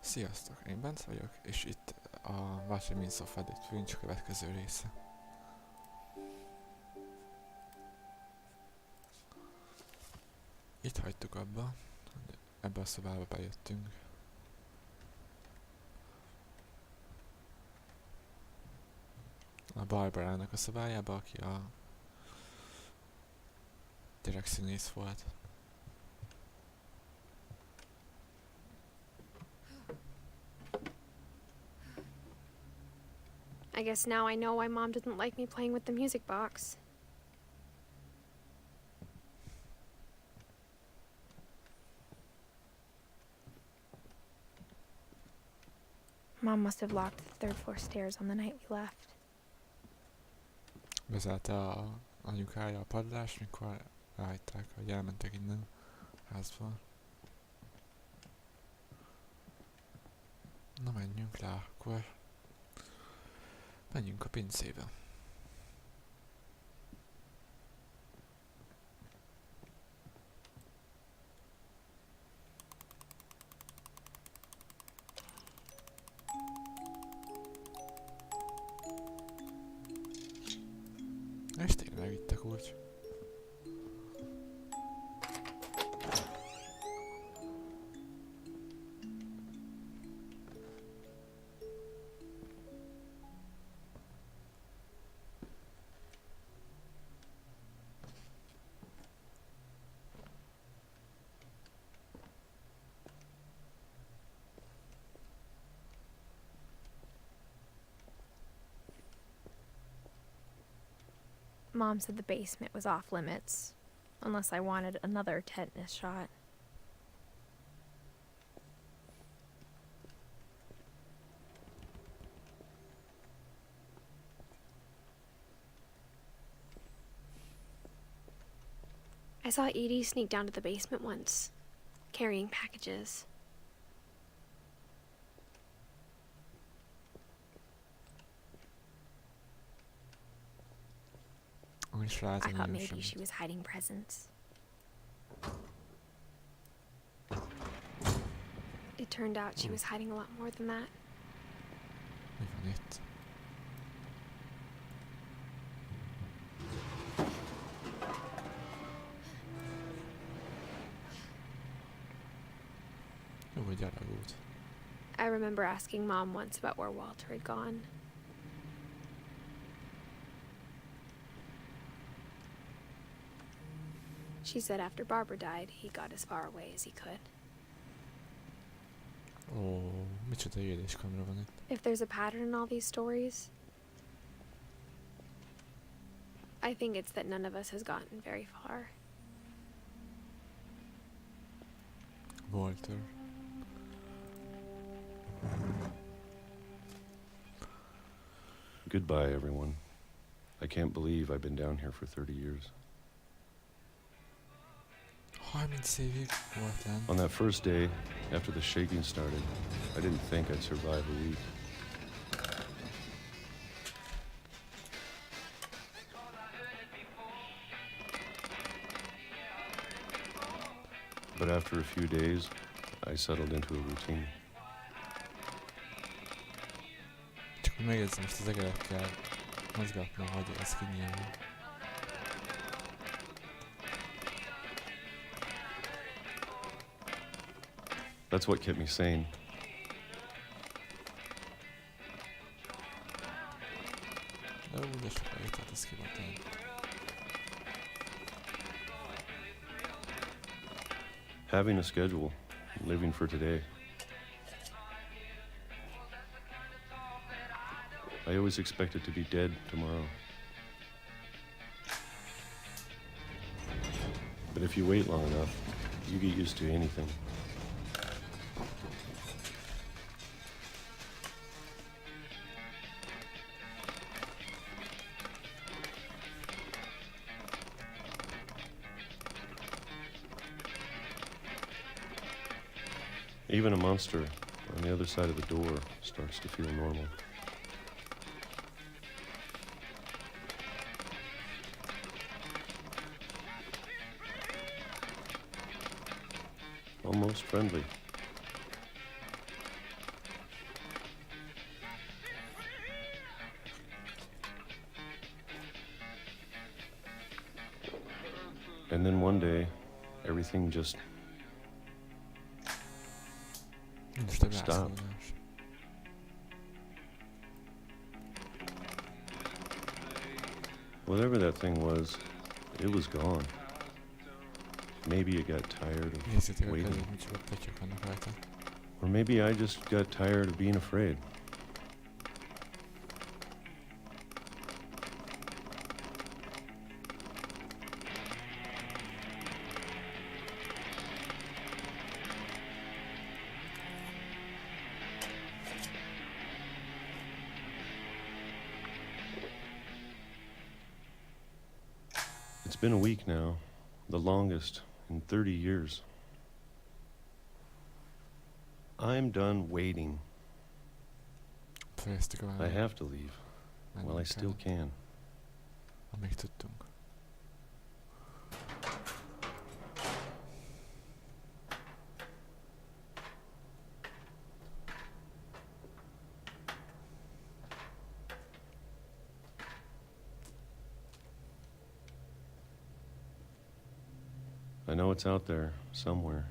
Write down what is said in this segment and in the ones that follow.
Sziasztok, én Bence vagyok, és itt a What Remains of Edith Finch következő része. Itt hagytuk abba, hogy ebbe a szobába bejöttünk. A Barbarának a szobájába, aki a gyerekszínész volt. I guess now I know why Mom didn't like me playing with the music box. Mom must have locked the third floor stairs on the night we left. Bezárt a anyukája a padlást, mikor ráhagyták, hogy elmentek innen a házból. Na menjünk le akkor. Menjünk a pincébe. És tényleg itt a kulcs. Mom said the basement was off limits, unless I wanted another tetanus shot. I saw Edie sneak down to the basement once, carrying packages. I thought maybe she was hiding presents. It turned out she was hiding a lot more than that. Mi van itt? Jó, gyalogút. I remember asking Mom once about where Walter had gone. She said after Barbara died, he got as far away as he could. Ó, micsoda éléskamra van itt. If there's a pattern in all these stories, I think it's that none of us has gotten very far. Walter. Goodbye, everyone. I can't believe I've been down here for 30 years. 30 évig volt lent. On that first day, after the shaking started, I didn't think I'd survive a week. But after a few days, I settled into a routine. Csak megjegyzem, most az egeret kell mozgatnom, hogy ez kinyíljon. That's what kept me sane. De sokáig tart ez kivatani. Having a schedule, living for today. I always expected to be dead tomorrow. But if you wait long enough, you get used to anything. Even a monster on the other side of the door starts to feel normal. Almost friendly. And then one day, everything just Nincs több Stop. rászólás. Whatever that thing was, it was gone. Maybe it got tired of Nézzétek a waiting. kezét, micsoda pöttyök vannak rajta. Or maybe I just got tired of being afraid. It's been a week now, the longest in 30 years. I'm done waiting. Fejeztük a I vállalat. have to leave. Well, I still can. Amíg tudtunk. I know it's out there, somewhere.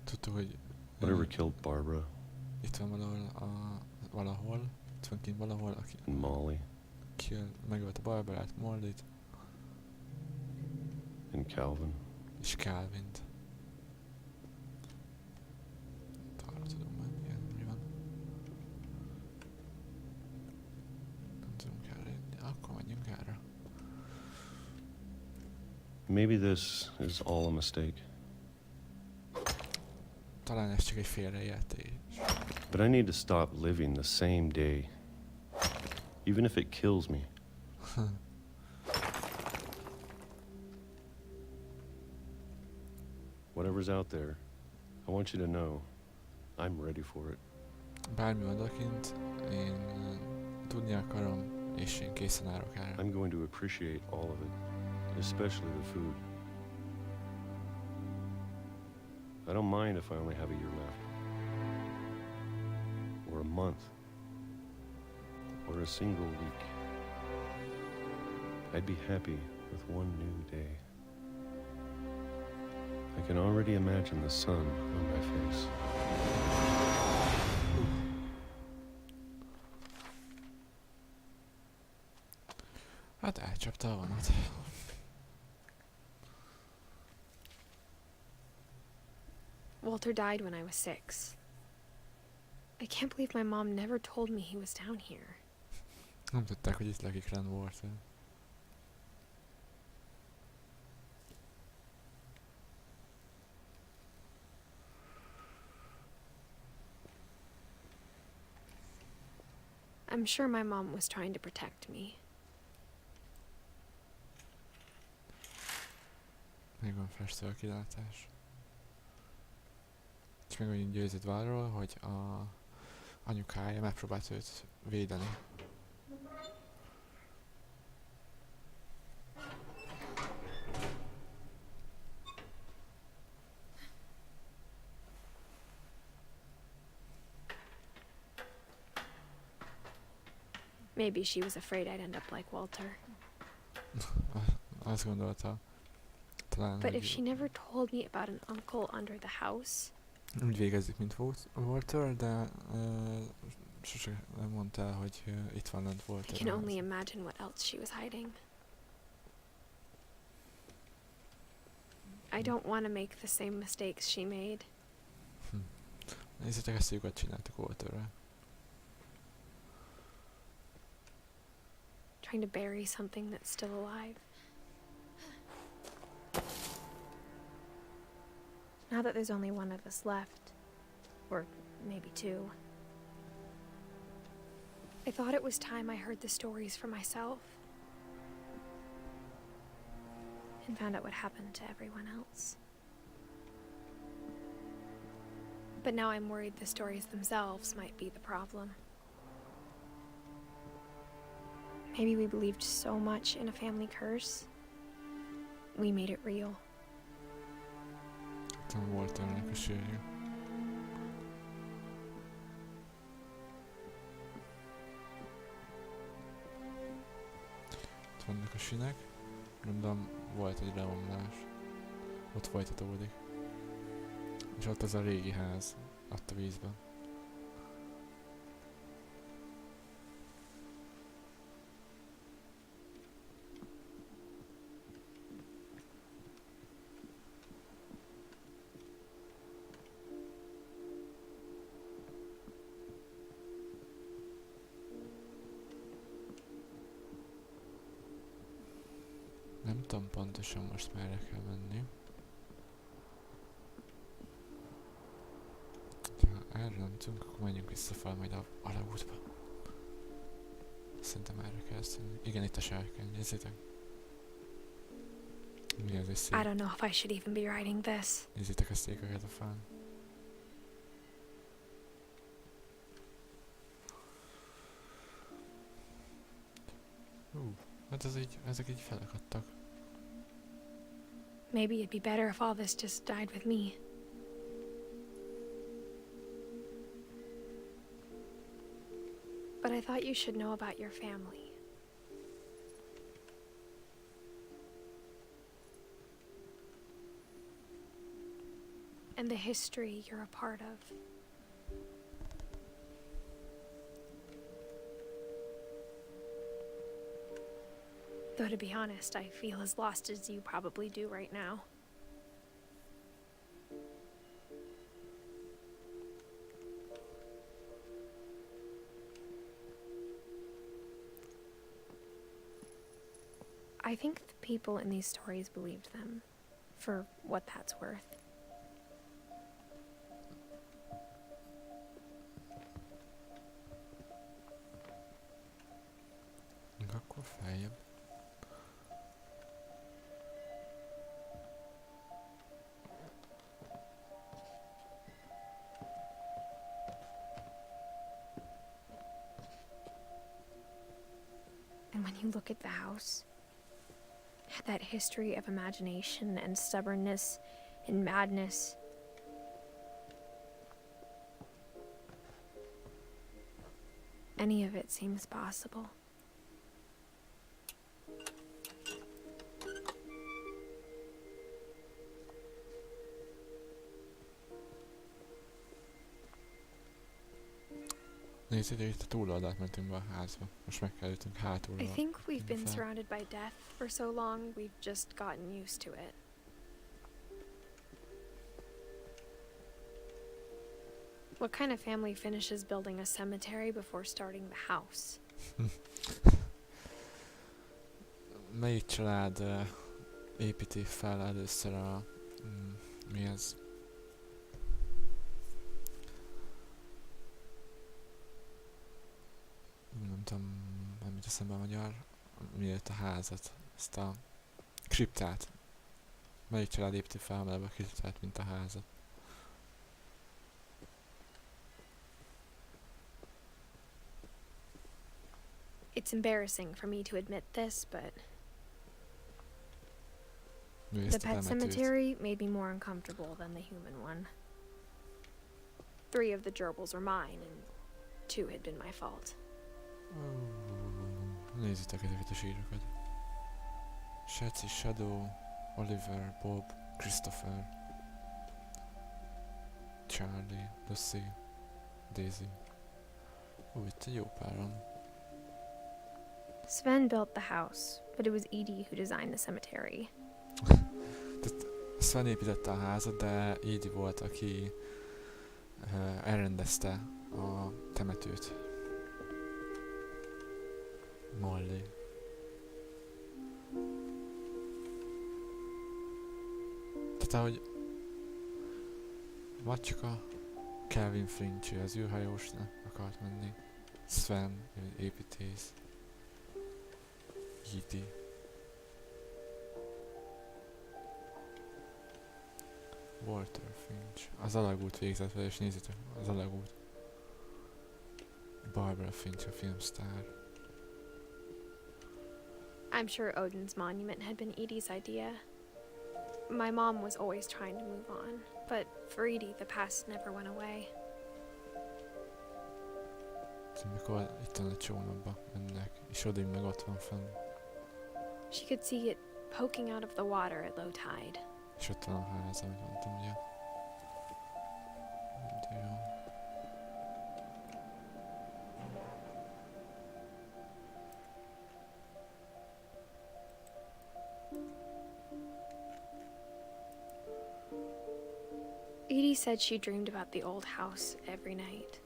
Tudtuk, hogy Whatever killed Barbara itt van valahol, itt van kint valahol, aki and Molly megölt a Barbarát, Mollyt and Calvin. és Calvint. Arra tudunk menni, igen, mi van. Nem tudunk erre jönni, akkor menjünk erre. Maybe this is all a mistake. Talán ez csak egy félreértés. But I need to stop living the same day. Even if it kills me. Whatever's out there, I want you to know I'm ready for it. Bármi van odakint, én tudni akarom, és én készen állok erre. I'm going to appreciate all of it, especially the food. I don't mind if I only have a year left. Or a month. Or a single week. I'd be happy with one new day. I can already imagine the sun on my face. Hát elcsapta a vonat. Walter died when I was 6. I can't believe my mom never told me he was down here. Nem tudták, hogy itt lakik rend volt. I'm sure my mom was trying to protect me. Még van festő a kilátás. És meg vagyunk győződve arról, hogy a anyukája megpróbált őt védeni. Maybe she was afraid I'd end up like Walter. Azt gondolta, talán, But if hogy she never told me about an uncle under the house, úgy végezik, mint Walter, de sose nem mondta el, hogy itt van lent I Walter. can only imagine what else she was hiding. I don't want to make the same mistakes she made. Nézzétek, ezt a lyukat csináltak Walterrel. Trying to bury something that's still alive. Now that there's only one of us left, or maybe 2, I thought it was time I heard the stories for myself and found out what happened to everyone else. But now I'm worried the stories themselves might be the problem. Maybe we believed so much in a family curse, we made it real. Itt van Walternek a sírja. Itt vannak a sinek. Gondolom volt egy leomlás. Ott folytatódik. És ott az a régi ház. Ott a vízben. Nem tudom pontosan most merre kell menni. Ha erre nem tudunk, akkor menjünk visszafele majd a alagútba. Szerintem erre kell szólni. Igen, itt a sárkány, nézzétek. Mi ez egy I szék? don't know if I should even be writing this. Nézzétek a székeket a fán. Hát ezek így felakadtak. Maybe it'd be better if all this just died with me. But I thought you should know about your family. And the history you're a part of. Though to be honest, I feel as lost as you probably do right now. I think the people in these stories believed them, for what that's worth. Akkor feljebb. And when you look at the house, that history of imagination and stubbornness and madness, any of it seems possible. Nézzétek, itt a túloldalt mentünk be a házba. Most meg kell jöttünk hátulra. I think we've been fel. surrounded by death for so long, we've just gotten used to it. What kind of family finishes building a cemetery before starting the house? Melyik család építi fel először a... mi ez? Nem tudom, nem jut eszembe a magyar. Miért a házat? Ezt a kriptát. Melyik család építi fel hamarabb a kriptát, mint a házat? It's embarrassing for me to admit this, but Ő the ezt a pet temetőt. cemetery made me more uncomfortable than the human one. 3 of the gerbils were mine, and 2 had been my fault. Nézzétek ezeket a sírokat. Shatsy, Shadow, Oliver, Bob, Christopher, Charlie, Lucy, Daisy. Itt egy jó páran. Sven built the house, but it was Edie who designed the cemetery. Tehát Sven építette a házat, de Edie volt, aki elrendezte a temetőt. Molly. Tehát ahogy Macska, Calvin Finch, ő az űrhajósnak akart menni. Sven, ő építész. Edie. Walter Finch. Az alagút végzett vele, és nézzétek, az alagút. Barbara Finch, a filmsztár. I'm sure Odin's monument had been Edie's idea. My mom was always trying to move on, but for Edie, the past never went away. Mikor itt a csónakba mennek, és Odin meg ott van fenn. She could see it poking out of the water at low tide. És ott van a ház, amit mondtam, ugye? De jó. Edie said she dreamed about the old house every night.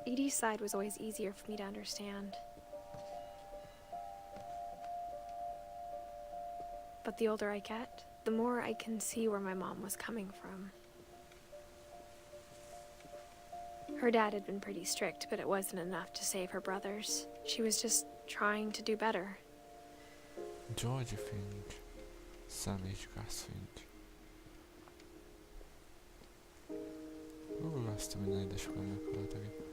Edie's side was always easier for me to understand. But the older I get, the more I can see where my mom was coming from. Her dad had been pretty strict, but it wasn't enough to save her brothers. She was just trying to do better. George Finch. Sam és Gus Finch. Azt a minden ide sokan meghaltak itt.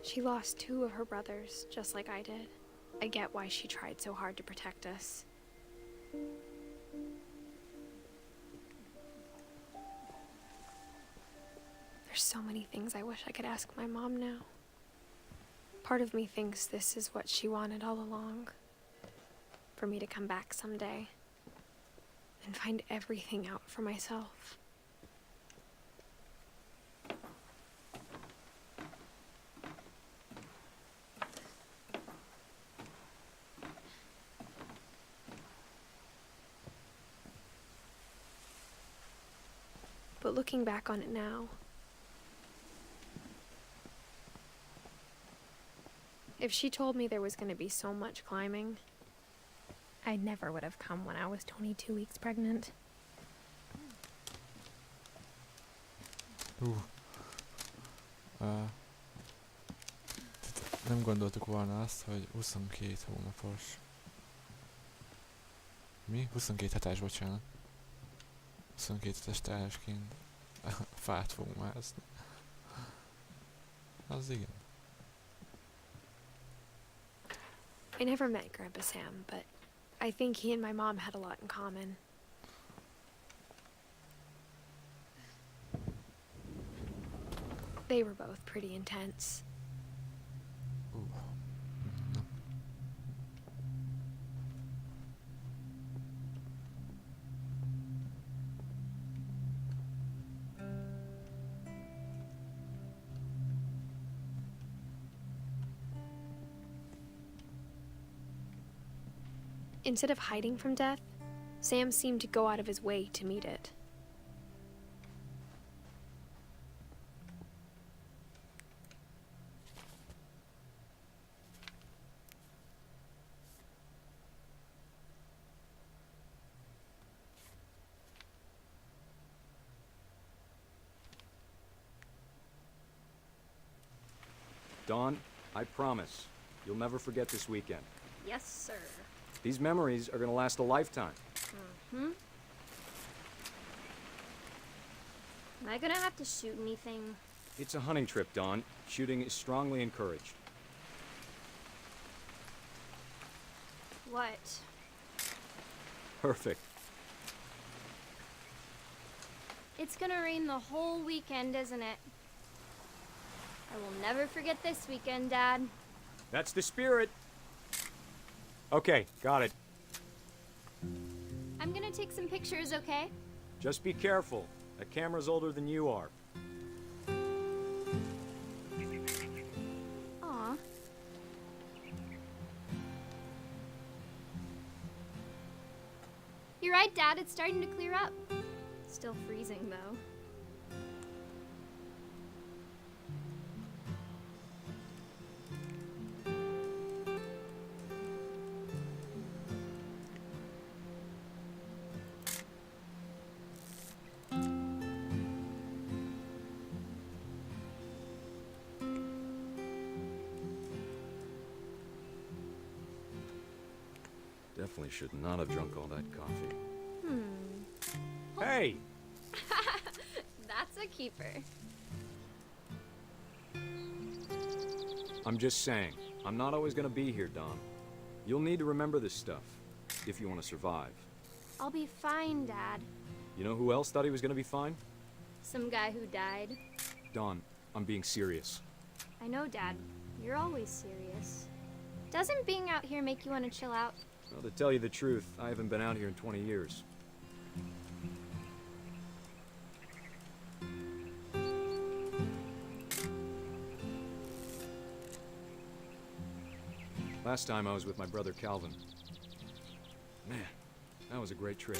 She lost 2 of her brothers, just like I did. I get why she tried so hard to protect us. There's so many things I wish I could ask my mom now. Part of me thinks this is what she wanted all along. For me to come back someday and find everything out for myself. But looking back on it now, if she told me there was going to be so much climbing, I never would have come when I was 22 weeks pregnant. Nem gondoltuk volna azt, hogy 22 hónapos. Mi? 22 hetes, bocsánat. 22 hetes társként fát fogunk mászni. Az igen. I never met Grandpa Sam, but I think he and my mom had a lot in common. They were both pretty intense. Na. Instead of hiding from death, Sam seemed to go out of his way to meet it. Dawn, I promise, you'll never forget this weekend. Yes, sir. These memories are gonna last a lifetime. Am I gonna have to shoot anything? It's a hunting trip, Dawn. Shooting is strongly encouraged. What? Perfect. It's gonna rain the whole weekend, isn't it? I will never forget this weekend, Dad. That's the spirit. Okay, got it. I'm gonna take some pictures, okay? Just be careful. That camera's older than you are. Aw. You're right, Dad. It's starting to clear up. definitely should not have drunk all that coffee. Hmm. Hey! That's a keeper. I'm just saying, I'm not always gonna be here, Don. You'll need to remember this stuff, if you want to survive. I'll be fine, Dad. You know who else thought he was gonna be fine? Some guy who died. Don, I'm being serious. I know, Dad. You're always serious. Doesn't being out here make you want to chill out? Well, to tell you the truth, I haven't been out here in 20 years. Last time I was with my brother Calvin. Man, that was a great trip.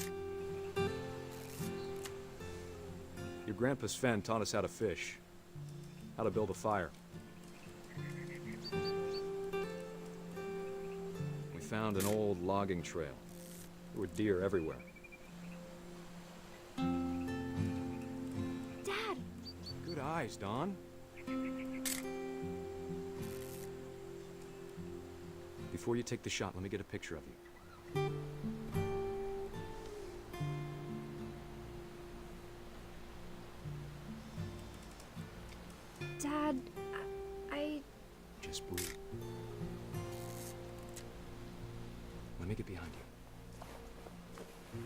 Your grandpa Sven taught us how to fish, how to build a fire. We found an old logging trail. There were deer everywhere. Dad! Good eyes, Don. Before you take the shot, let me get a picture of you. Dad, I... Just breathe. Let me get behind you.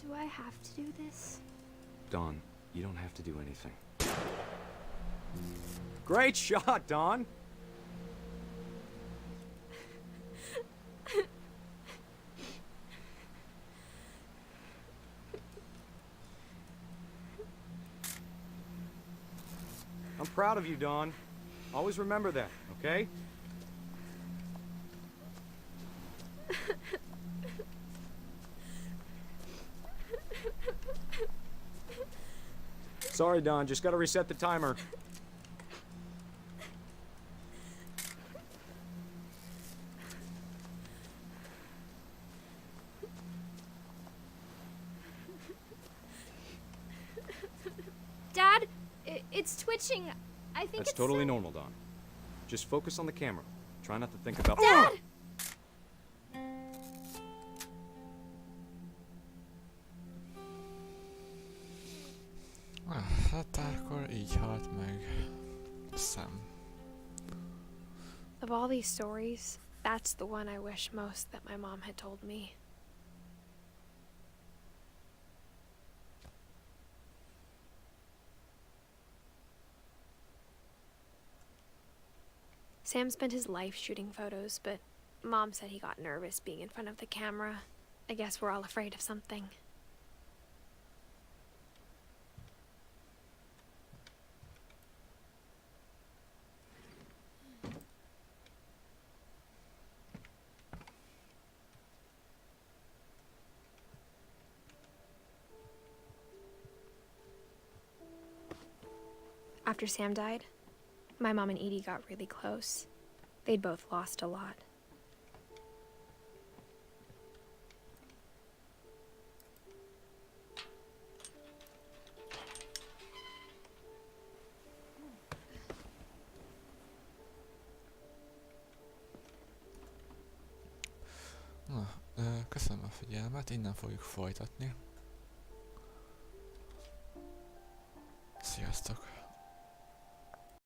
Do I have to do this? Don, you don't have to do anything. Great shot, Don! I'm proud of you, Don. Always remember that, okay? Sorry, Don. Just gotta reset the timer. Dad, it's twitching. I think That's it's totally normal, Don. Just focus on the camera. Try not to think about... Dad! Hát akkor így halt meg Sam. Of all these stories, that's the one I wish most that my mom had told me. Sam spent his life shooting photos, but Mom said he got nervous being in front of the camera. I guess we're all afraid of something. After Sam died, my mom and Edie got really close. They'd both lost a lot. Na, köszönöm a figyelmet, innen fogjuk folytatni. Sziasztok!